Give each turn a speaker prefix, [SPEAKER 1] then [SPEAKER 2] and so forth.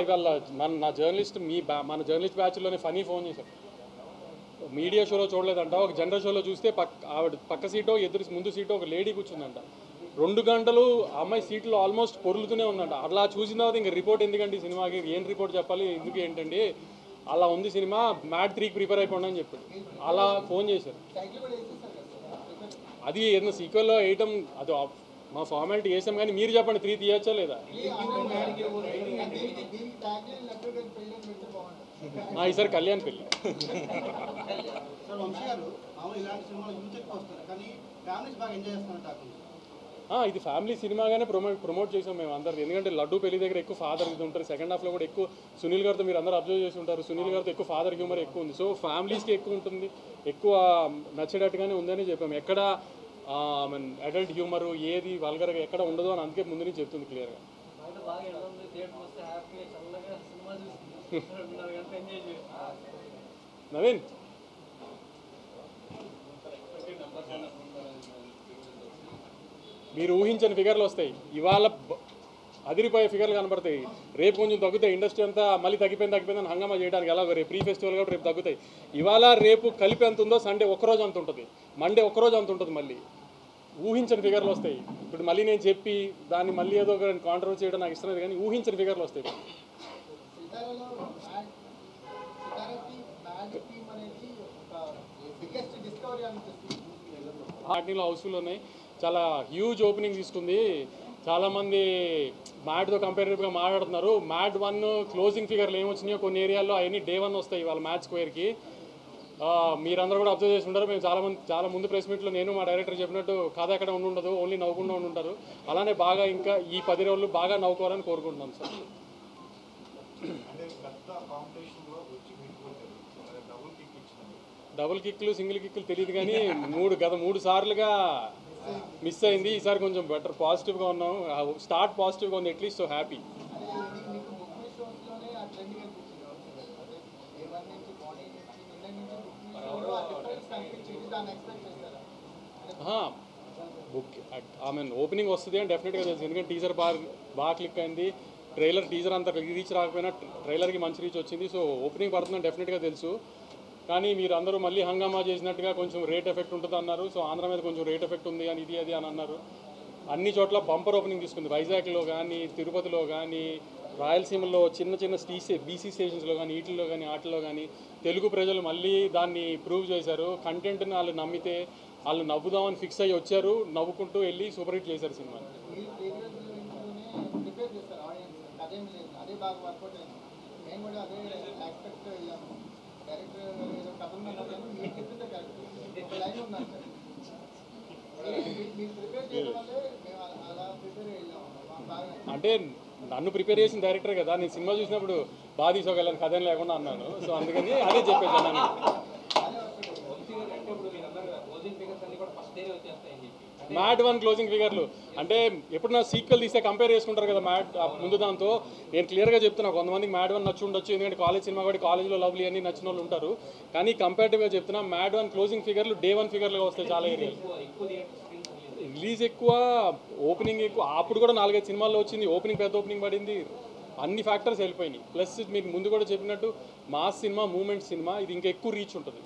[SPEAKER 1] ఇవాళ నా జర్నలిస్ట్ మన జర్నలిస్ట్ బ్యాచ్లోనే ఫనీ ఫోన్ చేశారు. మీడియా షోలో చూడలేదంట, ఒక జనరల్ షోలో చూస్తే ఆవిడ పక్క సీటో ఎదురు ముందు సీటో ఒక లేడీ కూర్చుందంట. 2 గంటలు ఆ అమ్మాయి సీట్లో ఆల్మోస్ట్ పొరులుతూనే ఉందంట. అలా చూసిన తర్వాత ఇంకా రిపోర్ట్ ఎందుకండి ఈ సినిమాకి, ఏం రిపోర్ట్ చెప్పాలి, ఎందుకు ఏంటండి, అలా ఉంది సినిమా, మ్యాట్ 3కి ప్రిపేర్ అయిపోండి అని చెప్పాడు. అలా ఫోన్ చేశారు. అది ఏదైనా సీక్వెల్లో వేయటం అది మా ఫార్మాలిటీ వేసాం, కానీ మీరు చెప్పండి 3 తీయచ్చా లేదా? ఈసారి కళ్యాణ్ పెళ్ళి. ఇది ఫ్యామిలీ సినిమాగానే ప్రమోట్ చేసాం మేము అందరు. ఎందుకంటే లడ్డు పెళ్లి దగ్గర ఎక్కువ ఫాదర్ ఇది ఉంటారు. సెకండ్ హాఫ్లో కూడా ఎక్కువ సునీల్ గారితో మీరు అందరూ అబ్జర్వ్ చేసి ఉంటారు. సునీల్ గారితో ఎక్కువ ఫాదర్ హ్యూమర్ ఎక్కువ ఉంది. సో ఫ్యామిలీస్కి ఎక్కువ ఉంటుంది, ఎక్కువ నచ్చేటట్టుగానే ఉందని చెప్పాము. ఎక్కడ అడల్ట్ హ్యూమరు ఏది వల్గర్గా ఎక్కడ ఉండదు అని అందుకే ముందు నుంచి చెప్తుంది క్లియర్గా. నవీన్, మీరు ఊహించని ఫిగర్లు వస్తాయి. ఇవాళ అదిరిపోయే ఫిగర్లు కనబడతాయి, రేపు కొంచెం తగ్గుతాయి. ఇండస్ట్రీ అంతా మళ్ళీ తగ్గిపోయిందని హంగామా చేయడానికి ఎలా రేపు ప్రీ ఫెస్టివల్ కాబట్టి రేపు తగ్గుతాయి. ఇవాళ రేపు కలిపి ఎంత ఉందో సండే ఒక్కరోజు అంత ఉంటుంది, మండే ఒక్కరోజు అంత ఉంటుంది. మళ్ళీ ఊహించని ఫిగర్లు వస్తాయి. ఇప్పుడు మళ్ళీ నేను చెప్పి దాన్ని మళ్ళీ ఏదో ఒక కాంట్రవర్సీ చేయడం నాకు ఇష్టం లేదు, కానీ ఊహించని ఫిగర్లు వస్తాయి. వాటిలో హౌస్ఫుల్ ఉన్నాయి, చాలా హ్యూజ్ ఓపెనింగ్ తీసుకుంది. చాలామంది మ్యాట్తో కంపేరేటివ్గా మాట్లాడుతున్నారు. మ్యాట్ 1 క్లోజింగ్ ఫిగర్లు ఏమొచ్చినాయో కొన్ని ఏరియాల్లో అవన్నీ డే 1 వస్తాయి వాళ్ళ మ్యాచ్ స్క్వేర్కి. మీరందరూ కూడా అబ్జర్వ్ చేసి ఉంటారు. మేము చాలా ముందు ప్రెస్ మీట్లో నేను మా డైరెక్టర్ చెప్పినట్టు కథ ఎక్కడ ఉండదు, ఓన్లీ నవ్వుకుండా ఉంటారు. అలానే బాగా ఇంకా ఈ 10 రోజులు బాగా నవ్వుకోవాలని కోరుకుంటున్నాను సార్. డబుల్ కిక్లు సింగిల్ కిక్లు తెలియదు, కానీ 3 సార్లుగా మిస్ అయింది. ఈసారి కొంచెం బెటర్ పాజిటివ్గా ఉన్నాం. స్టార్ట్ పాజిటివ్గా ఉంది అట్లీస్ట్. So happy. ఓపెనింగ్ వస్తుంది అని డెఫినెట్గా తెలుసు, ఎందుకంటే టీజర్ బాగా క్లిక్ అయింది. టీజర్ అంత రీచ్ రాకపోయినా ట్రైలర్కి మంచి రీచ్ వచ్చింది. సో ఓపెనింగ్ పడుతుందని డెఫినెట్గా తెలుసు. కానీ మీరు అందరూ మళ్ళీ హంగామా చేసినట్టుగా కొంచెం రేట్ ఎఫెక్ట్ ఉంటుంది అన్నారు. సో ఆంధ్ర మీద కొంచెం రేట్ ఎఫెక్ట్ ఉంది అని ఇది అని అన్నారు. అన్ని చోట్ల బంపర్ ఓపెనింగ్ తీసుకుంది. వైజాగ్లో కానీ, తిరుపతిలో కానీ, రాయలసీమలో చిన్న బీసీ స్టేషన్స్లో కానీ, వాటిల్లో కానీ తెలుగు ప్రజలు మళ్ళీ దాన్ని ప్రూవ్ చేశారు. కంటెంట్ని వాళ్ళు నమ్మితే వాళ్ళు నవ్వుదామని ఫిక్స్ అయ్యి వచ్చారు, నవ్వుకుంటూ వెళ్ళి సూపర్ హిట్ చేశారు సినిమాని. అంటే నన్ను ప్రిపేర్ చేసిన డైరెక్టర్ కదా, నేను సినిమా చూసినప్పుడు బాగా తీసుకోగలను కథ లేకుండా అన్నాను. సో అందుకని అదే చెప్పేసాను. మ్యాట్ 1 క్లోజింగ్ ఫిగర్లు అంటే ఎప్పుడన్నా సీక్వెల్ తీస్తే కంపేర్ చేసుకుంటారు కదా మ్యాట్ ముందు దాంతో. నేను క్లియర్గా చెప్తున్నా, కొంతమందికి మ్యాట్ 1 నచ్చి ఉండొచ్చు, ఎందుకంటే కాలేజ్ సినిమా కూడా కాలేజ్లో లవ్లీ అని నచ్చిన వాళ్ళు ఉంటారు. కానీ కంపేరిటివ్గా చెప్తున్నా, మ్యాట్ 1 క్లోజింగ్ ఫిగర్లు డే 1 ఫిగర్లుగా వస్తాయి చాలా ఏరియాలు. రిలీజ్ ఎక్కువ, ఓపెనింగ్ ఎక్కువ. అప్పుడు కూడా 4-5 సినిమాల్లో వచ్చింది, ఓపెనింగ్ పెద్ద ఓపెనింగ్ పడింది. అన్ని ఫ్యాక్టర్స్ వెళ్ళిపోయినాయి. ప్లస్ మీకు ముందు కూడా చెప్పినట్టు మాస్ సినిమా, మూమెంట్ సినిమా, ఇది ఇంకా ఎక్కువ రీచ్ ఉంటుంది.